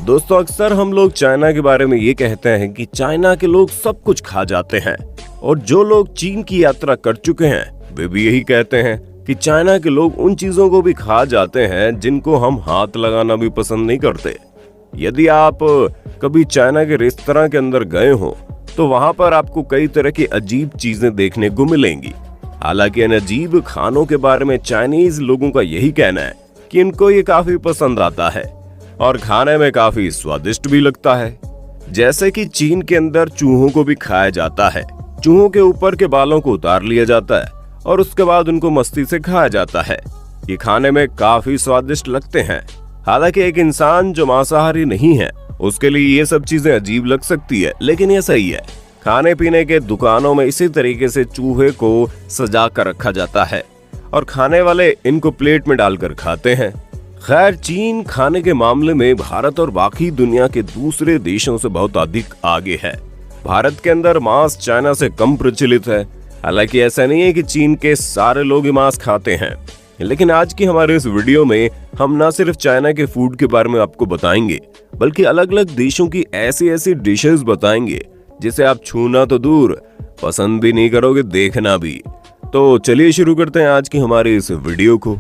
दोस्तों, अक्सर हम लोग चाइना के बारे में ये कहते हैं कि चाइना के लोग सब कुछ खा जाते हैं, और जो लोग चीन की यात्रा कर चुके हैं वे भी यही कहते हैं कि चाइना के लोग उन चीजों को भी खा जाते हैं जिनको हम हाथ लगाना भी पसंद नहीं करते। यदि आप कभी चाइना के रेस्तरां के अंदर गए हो तो वहां पर आपको कई तरह की अजीब चीजें देखने को मिलेंगी। हालांकि इन अजीब खानों के बारे में चाइनीज लोगों का यही कहना है कि इनको ये काफी पसंद आता है और खाने में काफी स्वादिष्ट भी लगता है। जैसे कि चीन के अंदर चूहों को भी खाया जाता है। चूहों के ऊपर के बालों को उतार लिया जाता है और उसके बाद उनको मस्ती से खाया जाता है। ये खाने में काफी स्वादिष्ट लगते हैं। हालांकि एक इंसान जो मांसाहारी नहीं है उसके लिए ये सब चीजें अजीब लग सकती है, लेकिन ये सही है। खाने पीने के दुकानों में इसी तरीके से चूहे को सजा कर रखा जाता है और खाने वाले इनको प्लेट में डालकर खाते हैं। खैर, चीन खाने के मामले में भारत और बाकी दुनिया के दूसरे देशों से बहुत अधिक आगे है। भारत के अंदर मांस चाइना से कम प्रचलित है। हालांकि ऐसा नहीं है कि चीन के सारे लोग ही मांस खाते हैं, लेकिन आज की हमारे इस वीडियो में हम न सिर्फ चाइना के फूड के बारे में आपको बताएंगे, बल्कि अलग अलग देशों की ऐसी ऐसी डिशेस बताएंगे जिसे आप छूना तो दूर, पसंद भी नहीं करोगे, देखना भी। तो चलिए शुरू करते हैं आज की हमारी इस वीडियो को।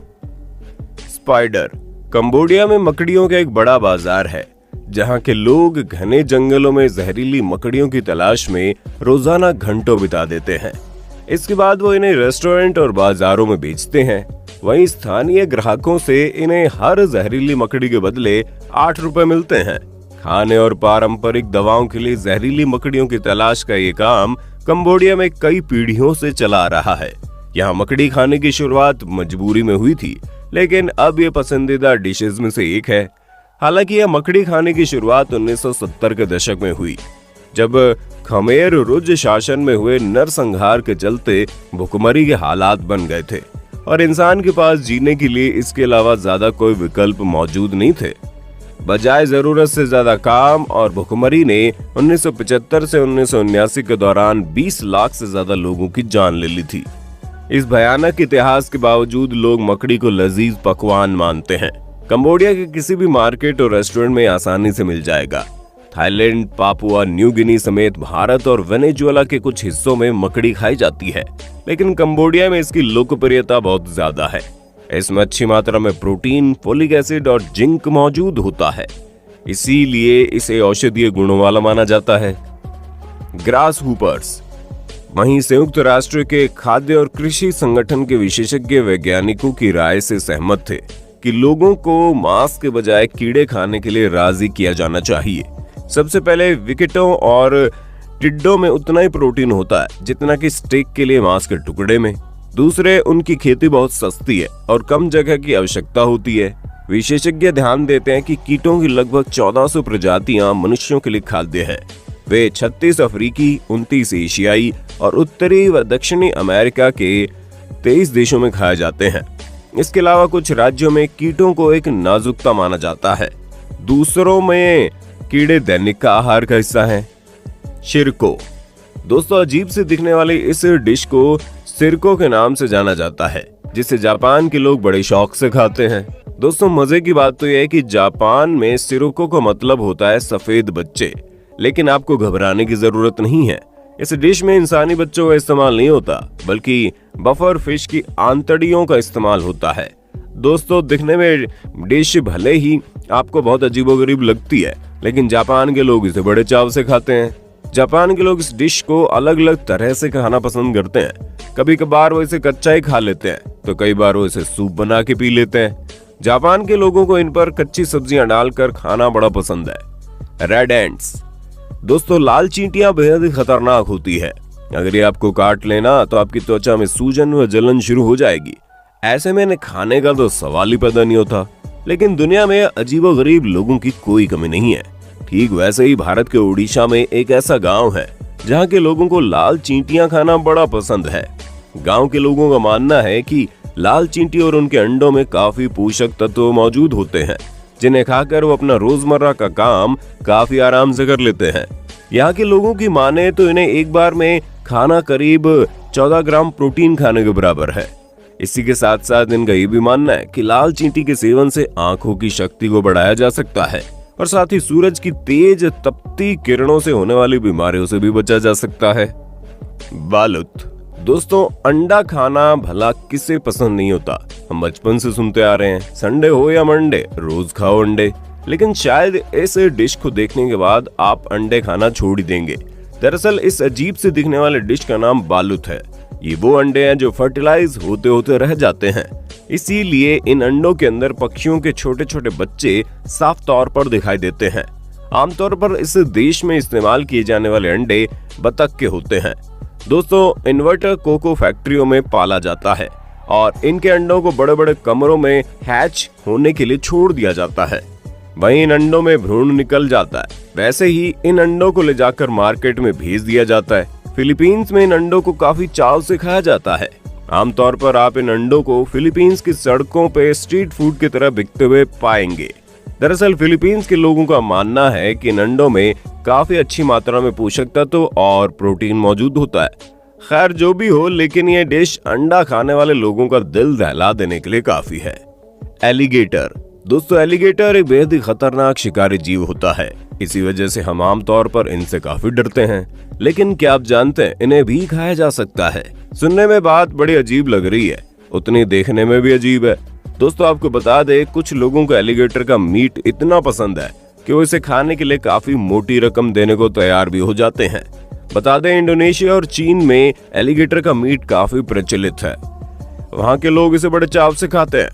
स्पाइडर। कंबोडिया में मकड़ियों का एक बड़ा बाजार है, जहां के लोग घने जंगलों में जहरीली मकड़ियों की तलाश में रोजाना घंटों बिता देते हैं। इसके बाद वो इन्हें रेस्टोरेंट और बाजारों में बेचते हैं। वहीं स्थानीय ग्राहकों से इन्हें हर जहरीली मकड़ी के बदले 8 रुपए मिलते हैं। खाने और पारंपरिक दवाओं के लिए जहरीली मकड़ियों की तलाश का ये काम कंबोडिया में कई पीढ़ियों से चला आ रहा है। यहाँ मकड़ी खाने की शुरुआत मजबूरी में हुई थी, लेकिन अब ये पसंदीदा डिशेज में से एक है। हालांकि यह मकड़ी खाने की शुरुआत 1970 के दशक में हुई, जब खमेर रुज शासन में हुए नरसंहार के चलते भुखमरी के हालात बन गए थे और इंसान के पास जीने के लिए इसके अलावा ज्यादा कोई विकल्प मौजूद नहीं थे। बजाय जरूरत से ज्यादा काम और भुखमरी ने 1975 से 1979 के दौरान 20 लाख से ज्यादा लोगों की जान ले ली थी। इस भयानक इतिहास के बावजूद लोग मकड़ी को लजीज पकवान मानते हैं। कंबोडिया के किसी भी मार्केट और रेस्टोरेंट में आसानी से मिल जाएगा। थाईलैंड, पापुआ न्यू गिनी समेत भारत और वेनेजुएला के कुछ हिस्सों में मकड़ी खाई जाती है, लेकिन कंबोडिया में इसकी लोकप्रियता बहुत ज्यादा है। इसमें अच्छी मात्रा में प्रोटीन, फोलिक एसिड और जिंक मौजूद होता है, इसीलिए इसे औषधीय गुणों वाला माना जाता है। ग्रास हुपर्स। वहीं संयुक्त राष्ट्र के खाद्य और कृषि संगठन के विशेषज्ञ वैज्ञानिकों की राय से सहमत थे कि लोगों को मांस के बजाय कीड़े खाने के लिए राजी किया जाना चाहिए। सबसे पहले, विकेटों और टिड्डों में उतना ही प्रोटीन होता है जितना कि स्टेक के लिए मांस के टुकड़े में। दूसरे, उनकी खेती बहुत सस्ती है और कम जगह की आवश्यकता होती है। विशेषज्ञ ध्यान देते हैं कि कीटों की लगभग 1400 प्रजातियां मनुष्यों के लिए खाद्य है। वे 36 अफ्रीकी, 29 एशियाई और उत्तरी व दक्षिणी अमेरिका के 23 देशों में खाए जाते हैं। इसके अलावा कुछ राज्यों में कीटों को एक नाजुकता माना जाता है। दूसरों में कीड़े दैनिक का आहार का हिस्सा हैं। शिरको। दोस्तों, अजीब से दिखने वाली इस डिश को सिरको के नाम से जाना जाता है, जिसे जापान के लोग बड़े शौक से खाते हैं। दोस्तों, मजे की बात तो यह है कि जापान में सिरको का मतलब होता है सफेद बच्चे, लेकिन आपको घबराने की जरूरत नहीं है। इस डिश में इंसानी बच्चों का इस्तेमाल नहीं होता, बल्कि बफर फिश की आंतड़ियों का इस्तेमाल होता है। दोस्तों, दिखने में डिश भले ही आपको बहुत अजीबोगरीब लगती है, लेकिन जापान के लोग इसे बड़े चाव से खाते हैं। जापान के लोग इस डिश को अलग अलग तरह से खाना पसंद करते हैं। कभी कभार वो इसे कच्चा ही खा लेते हैं, तो कई बार वो इसे सूप बना के पी लेते हैं। जापान के लोगों को इन पर कच्ची सब्जियां डालकर खाना बड़ा पसंद है। Red ants. दोस्तों, लाल चींटियां बेहद ही खतरनाक होती है। अगर ये आपको काट लेना तो आपकी त्वचा में सूजन व जलन शुरू हो जाएगी। ऐसे में इन्हें खाने का तो सवाल ही पैदा नहीं होता, लेकिन दुनिया में अजीबोगरीब लोगों की कोई कमी नहीं है। ठीक वैसे ही भारत के उड़ीसा में एक ऐसा गांव है जहां के लोगों को लाल चींटियां खाना बड़ा पसंद है। गांव के लोगों का मानना है कि लाल चींटी और उनके अंडों में काफी पोषक तत्व मौजूद होते हैं, जिन्हें खाकर वो अपना रोजमर्रा का काम काफी आराम से कर लेते हैं। यहाँ के लोगों की माने तो इन्हें एक बार में खाना करीब 14 ग्राम प्रोटीन खाने के बराबर है। इसी के साथ साथ इनका ये भी मानना है कि लाल चींटी के सेवन से आंखों की शक्ति को बढ़ाया जा सकता है और साथ ही सूरज की तेज तपती किरणों से होने वाली बीमारियों से भी बचा जा सकता है। बालूत दोस्तों, अंडा खाना भला किसे पसंद नहीं होता। हम बचपन से सुनते आ रहे हैं, संडे हो या मंडे रोज खाओ अंडे। लेकिन शायद इस डिश को देखने के बाद आप अंडे खाना छोड़ ही देंगे। दरअसल इस अजीब से दिखने वाले डिश का नाम बालूत है। ये वो अंडे हैं जो फर्टिलाइज होते होते रह जाते हैं, इसीलिए इन अंडों के अंदर पक्षियों के छोटे छोटे बच्चे साफ तौर पर दिखाई देते हैं। आमतौर पर इस देश में इस्तेमाल किए जाने वाले अंडे बतख के होते हैं। दोस्तों, इन्वर्टर कोको फैक्ट्रियों में पाला जाता है और इनके अंडों को बड़े बड़े कमरों में हैच होने के लिए छोड़ दिया जाता है। वहीं इन अंडों में भ्रूण निकल जाता है। वैसे ही इन अंडों को ले जाकर मार्केट में भेज दिया जाता है। फिलीपींस में इन अंडों को काफी चाव से खाया जाता है। आमतौर पर आप इन अंडों को फिलीपींस की सड़कों पे स्ट्रीट फूड की तरह बिकते हुए पाएंगे। दरअसल फिलीपींस के लोगों का मानना है कि इन अंडों में काफी अच्छी मात्रा में पोषक तत्व और प्रोटीन मौजूद होता है। खैर जो भी हो, लेकिन ये डिश अंडा खाने वाले लोगों का दिल दहला देने के लिए काफी है। एलिगेटर दोस्तों, एलिगेटर एक बेहद ही खतरनाक शिकारी जीव होता है। इसी वजह से हम आमतौर पर इनसे काफी डरते हैं। लेकिन क्या आप जानते हैं, इन्हें भी खाया जा सकता है। सुनने में बात बड़ी अजीब लग रही है, उतनी देखने में भी अजीब है। दोस्तों आपको बता दें, कुछ लोगों को एलिगेटर का मीट इतना पसंद है कि वो इसे खाने के लिए काफी मोटी रकम देने को तैयार भी हो जाते हैं। बता दें, इंडोनेशिया और चीन में एलिगेटर का मीट काफी प्रचलित है। वहाँ के लोग इसे बड़े चाव से खाते हैं।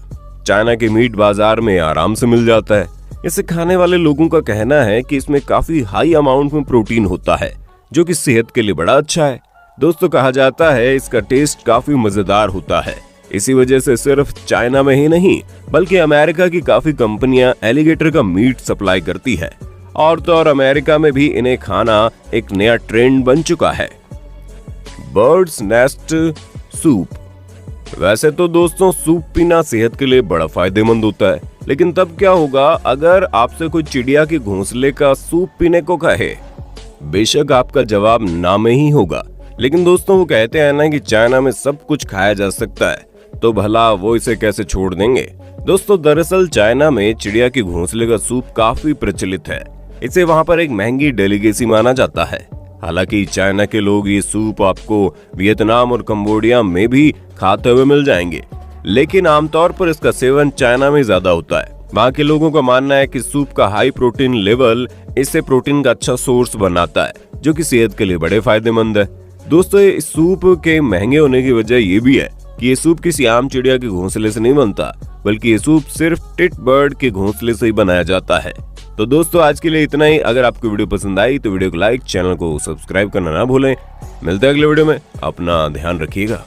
चाइना के मीट बाजार में आराम से मिल जाता है। इसे खाने वाले लोगों का कहना है कि इसमें काफी हाई अमाउंट में प्रोटीन होता है, जो कि सेहत के लिए बड़ा अच्छा है। दोस्तों कहा जाता है इसका टेस्ट काफी मजेदार होता है। इसी वजह से सिर्फ चाइना में ही नहीं, बल्कि अमेरिका की काफी कंपनियां एलिगेटर का मीट सप्लाई करती है। और तो और अमेरिका में भी इन्हें खाना एक नया ट्रेंड बन चुका है। Birds nest soup. वैसे तो दोस्तों सूप पीना सेहत के लिए बड़ा फायदेमंद होता है, लेकिन तब क्या होगा अगर आपसे कोई चिड़िया के घोंसले का सूप पीने को कहे? बेशक आपका जवाब ना में ही होगा। लेकिन दोस्तों वो कहते हैं ना कि चाइना में सब कुछ खाया जा सकता है, तो भला वो इसे कैसे छोड़ देंगे? दोस्तों दरअसल चाइना में चिड़िया के घोंसले का सूप काफी प्रचलित है। इसे वहाँ पर एक महंगी डेलीकेसी माना जाता है। हालांकि चाइना के लोग ये सूप आपको वियतनाम और कंबोडिया में भी खाते हुए मिल जाएंगे, लेकिन आमतौर पर इसका सेवन चाइना में ज्यादा होता है। वहाँ के लोगों का मानना है कि सूप का हाई प्रोटीन लेवल इससे प्रोटीन का अच्छा सोर्स बनाता है, जो कि सेहत के लिए बड़े फायदेमंद है। दोस्तों इस सूप के महंगे होने की वजह ये भी है कि ये सूप किसी आम चिड़िया के घोंसले से नहीं बनता, बल्कि ये सूप सिर्फ टिट बर्ड के घोंसले से ही बनाया जाता है। तो दोस्तों आज के लिए इतना ही। अगर आपको वीडियो पसंद आई तो वीडियो को लाइक, चैनल को सब्सक्राइब करना ना भूलें। मिलते हैं अगले वीडियो में। अपना ध्यान रखिएगा।